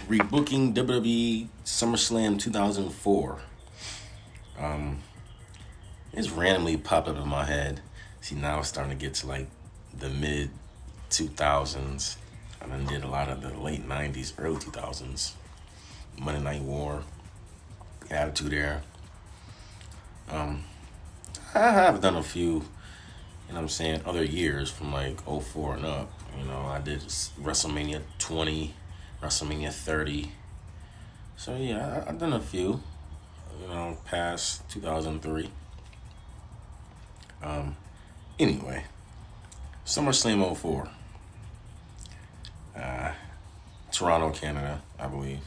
Rebooking WWE SummerSlam 2004. It's randomly popped up in my head. See, now it's starting to get to like the mid 2000s. I done did a lot of the late 90s, early 2000s. Monday Night War, Attitude Era. I have done a few, you know what I'm saying, other years from like '04 and up. You know, I did WrestleMania 20, WrestleMania 30. So yeah, I've done a few, you know, past 2003. Anyway, SummerSlam '04. Toronto, Canada, I believe.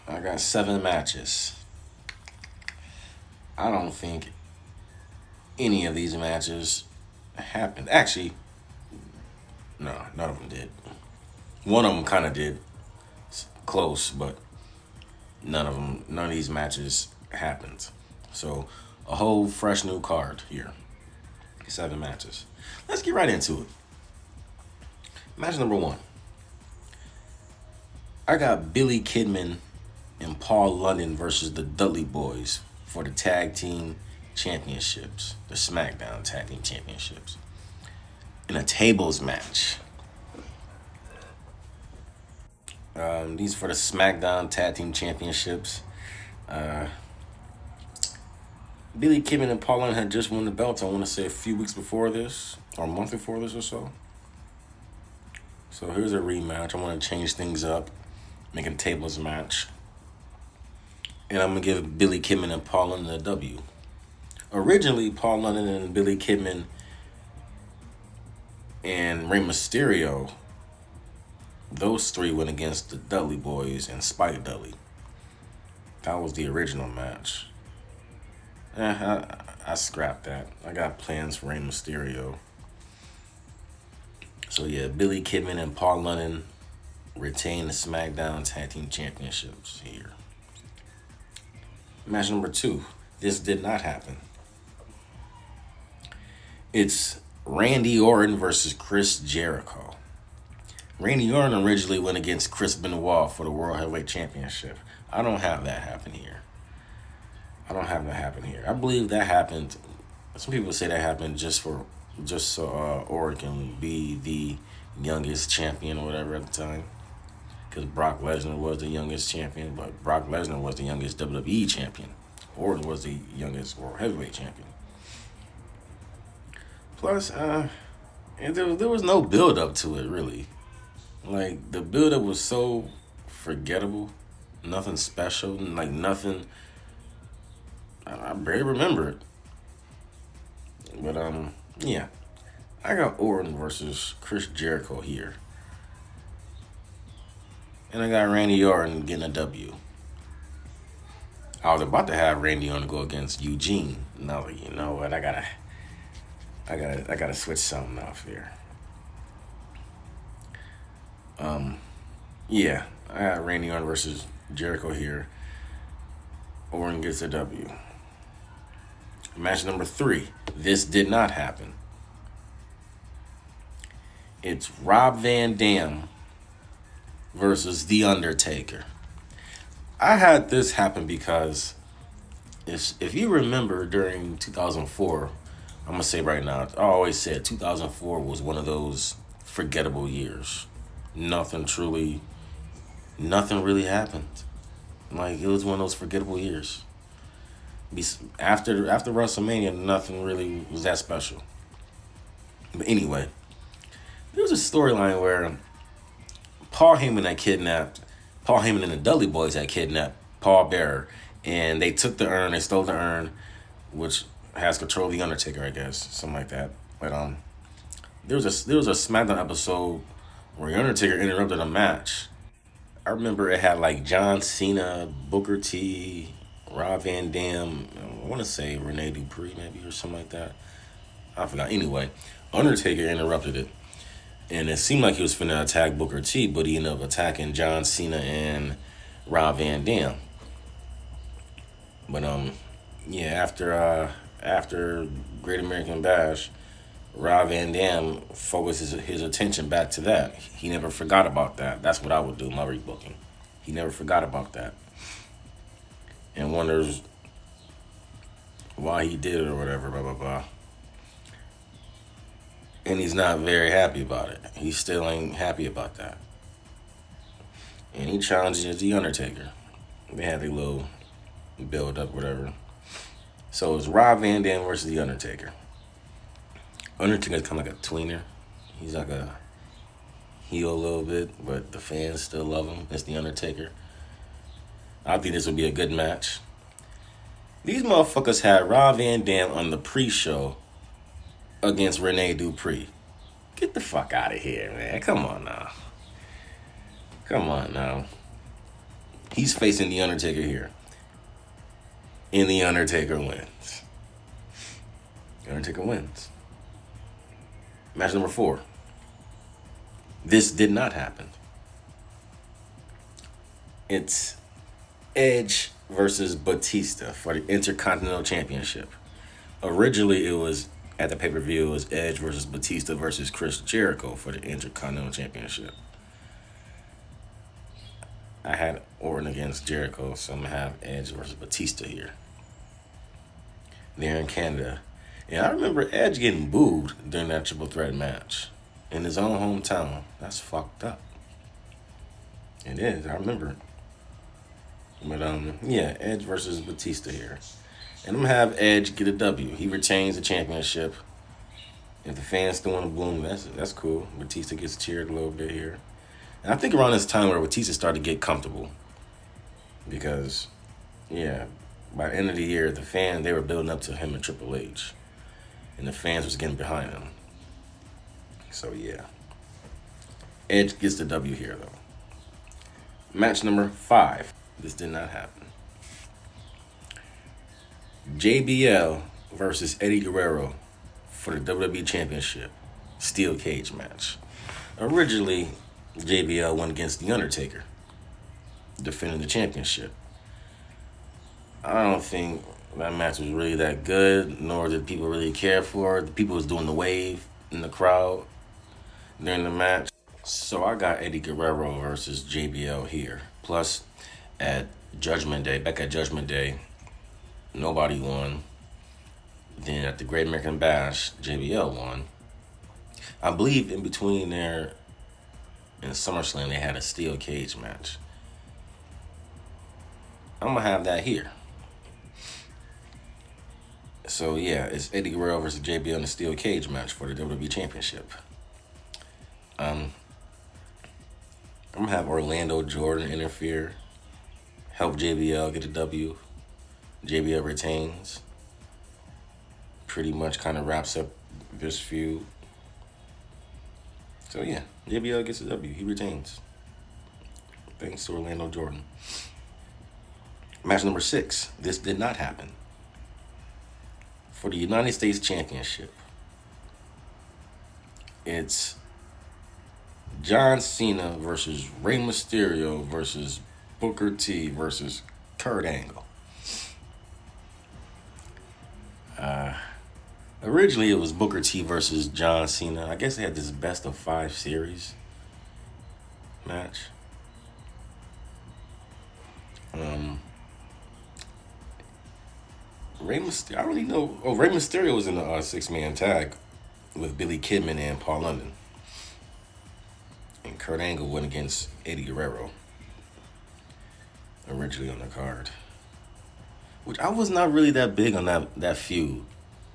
I got 7 matches. I don't think any of these matches happened. Actually, no, none of them did. One of them kind of did, close, but none of these matches happened. So, a whole fresh new card here. 7 matches. Let's get right into it. Match number 1. I got Billy Kidman and Paul London versus the Dudley Boyz for the Tag Team Championships, the SmackDown Tag Team Championships, in a tables match. These for the SmackDown Tag Team Championships. Billy Kidman and Paul London had just won the belts, I want to say a few weeks before this, or a month before this or so. So here's a rematch. I want to change things up, make it a tables match. And I'm going to give Billy Kidman and Paul London a W. Originally, Paul London and Billy Kidman and Rey Mysterio, those 3 went against the Dudley Boyz and Spike Dudley. That was the original match. I scrapped that. I got plans for Rey Mysterio. So yeah, Billy Kidman and Paul London retain the SmackDown Tag Team Championships here. Match number 2. This did not happen. It's Randy Orton versus Chris Jericho. Randy Orton originally went against Chris Benoit for the World Heavyweight Championship. I don't have that happen here. I believe that happened. Some people say that happened just so Orton can be the youngest champion or whatever at the time. Because Brock Lesnar was the youngest champion, but Brock Lesnar was the youngest WWE champion. Orton was the youngest World Heavyweight champion. Plus, there was no build-up to it, really. Like, the build-up was so forgettable. Nothing special. Like, nothing. I barely remember it. But, yeah. I got Orton versus Chris Jericho here. And I got Randy Orton getting a W. I was about to have Randy Orton go against Eugene. No, you know what? I gotta switch something off here. Yeah, I got Randy Orton versus Jericho here. Orton gets a W. Match number 3. This did not happen. It's Rob Van Dam versus The Undertaker. I had this happen because if you remember during 2004, I'm going to say right now, I always said 2004 was one of those forgettable years. Nothing really happened. Like, it was one of those forgettable years. After WrestleMania, nothing really was that special. But anyway, there was a storyline where Paul Heyman and the Dudley Boyz had kidnapped Paul Bearer, and they took the urn, they stole the urn, which has control of the Undertaker, I guess, something like that. But there was a SmackDown episode where the Undertaker interrupted a match. I remember it had like John Cena, Booker T, Rob Van Dam, I want to say Rene Dupree maybe or something like that. I forgot. Anyway, Undertaker interrupted it. And it seemed like he was finna attack Booker T, but he ended up attacking John Cena and Rob Van Dam. But yeah, after Great American Bash, Rob Van Dam focuses his attention back to that. He never forgot about that. That's what I would do, my rebooking. He never forgot about that. And wonders why he did it or whatever, blah, blah, blah. And he's not very happy about it. He still ain't happy about that. And he challenges The Undertaker. They had a little build up, whatever. So it's Rob Van Dam versus The Undertaker. Undertaker's kind of like a tweener. He's like a heel a little bit, but the fans still love him. It's The Undertaker. I think this would be a good match. These motherfuckers had Rob Van Dam on the pre-show against Rene Dupree. Get the fuck out of here, man. Come on now. Come on now. He's facing The Undertaker here. And The Undertaker wins. The Undertaker wins. Match number 4. This did not happen. It's Edge versus Batista for the Intercontinental Championship. Originally, it was, at the pay-per-view, it was Edge versus Batista versus Chris Jericho for the Intercontinental Championship. I had Orton against Jericho, so I'm going to have Edge versus Batista here. They're in Canada. And I remember Edge getting booed during that triple threat match in his own hometown. That's fucked up. It is. I remember it. But, yeah, Edge versus Batista here. And I'm going to have Edge get a W. He retains the championship. If the fans still want to boo him, that's cool. Batista gets cheered a little bit here. And I think around this time where Batista started to get comfortable. Because, yeah, by the end of the year, the fans, they were building up to him and Triple H. And the fans was getting behind him. So, yeah. Edge gets the W here, though. Match number 5. This did not happen. J.B.L. versus Eddie Guerrero for the WWE Championship. Steel cage match. Originally, J.B.L. went against The Undertaker, defending the championship. I don't think that match was really that good, nor did people really care for it. The people was doing the wave in the crowd during the match. So I got Eddie Guerrero versus J.B.L. here. Plus, at Judgment Day, back at Judgment Day, nobody won. Then at the Great American Bash, J.B.L. won. I believe in between there and SummerSlam, they had a steel cage match. I'm going to have that here. So, yeah, it's Eddie Guerrero versus J.B.L. in a steel cage match for the WWE Championship. I'm going to have Orlando Jordan interfere, help J.B.L. get a W. J.B.L. retains. Pretty much kind of wraps up this feud. So, yeah, J.B.L. gets a W. He retains. Thanks to Orlando Jordan. Match number 6. This did not happen. For the United States Championship, it's John Cena versus Rey Mysterio versus Booker T versus Kurt Angle. Originally, it was Booker T versus John Cena. I guess they had this best of 5 series match. Rey Mysterio, I don't really know. Oh, Rey Mysterio was in a 6-man tag with Billy Kidman and Paul London. And Kurt Angle went against Eddie Guerrero. Originally on the card. Which I was not really that big on that feud.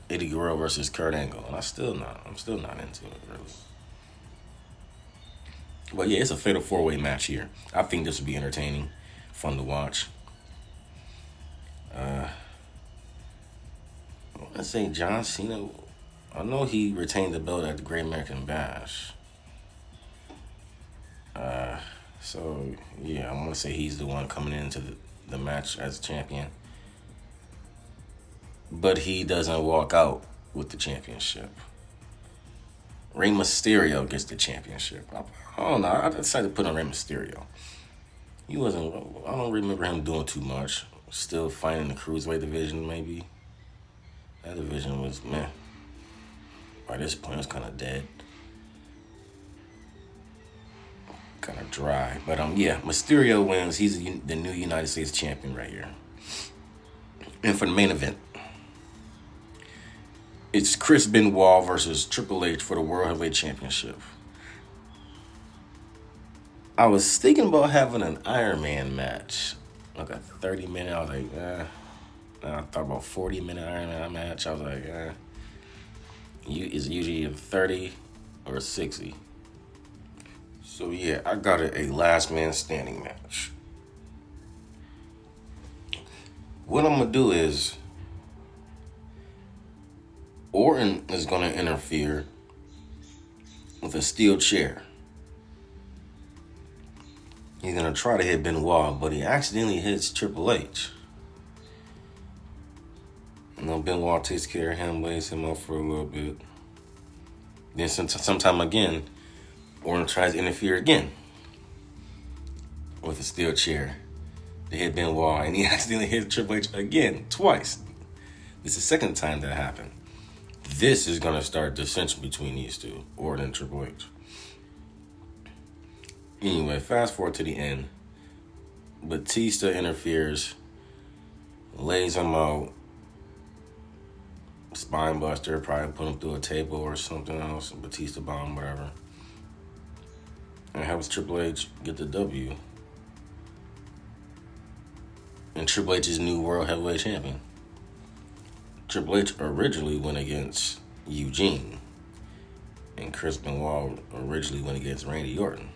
Eddie Guerrero versus Kurt Angle. And I'm still not into it, really. But yeah, it's a fatal 4-way match here. I think this would be entertaining. Fun to watch. I say John Cena. I know he retained the belt at the Great American Bash. So yeah, I'm gonna say he's the one coming into the match as champion. But he doesn't walk out with the championship. Rey Mysterio gets the championship. I don't know. I decided to put on Rey Mysterio. I don't remember him doing too much. Still fighting the Cruiserweight division, maybe. That division was meh. By this point, it's kind of dead. Kind of dry. But yeah, Mysterio wins. He's the new United States champion right here. And for the main event, it's Chris Benoit versus Triple H for the World Heavyweight Championship. I was thinking about having an Iron Man match, like a 30-minute. I was like, I thought about 40-minute Iron Man match. I was like, it's usually a 30 or 60. So yeah, I got a last man standing match. What I'm gonna do is, Orton is gonna interfere with a steel chair. He's gonna try to hit Benoit, but he accidentally hits Triple H. And then Benoit takes care of him, lays him up for a little bit. Then sometime again, Orton tries to interfere again with a steel chair to hit Benoit, and he accidentally hit Triple H again, twice. This is the second time that happened. This is gonna start dissension between these two, Orton and Triple H. Anyway, fast forward to the end. Batista interferes, lays him out, spine buster, probably put him through a table or something else, Batista bomb, whatever. And helps Triple H get the W. And Triple H is new World Heavyweight Champion. Triple H originally went against Eugene. And Chris Benoit originally went against Randy Orton.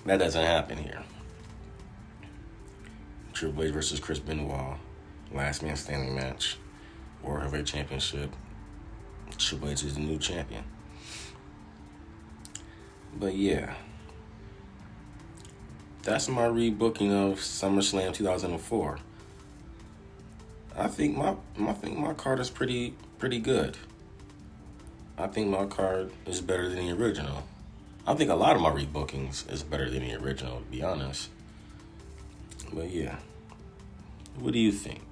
That doesn't happen here. Triple H versus Chris Benoit. Last man standing match. World Heavyweight Championship. Triple H is the new champion. But yeah. That's my rebooking of SummerSlam 2004. I think my card is pretty good. I think my card is better than the original. I think a lot of my rebookings is better than the original, to be honest. But yeah. What do you think?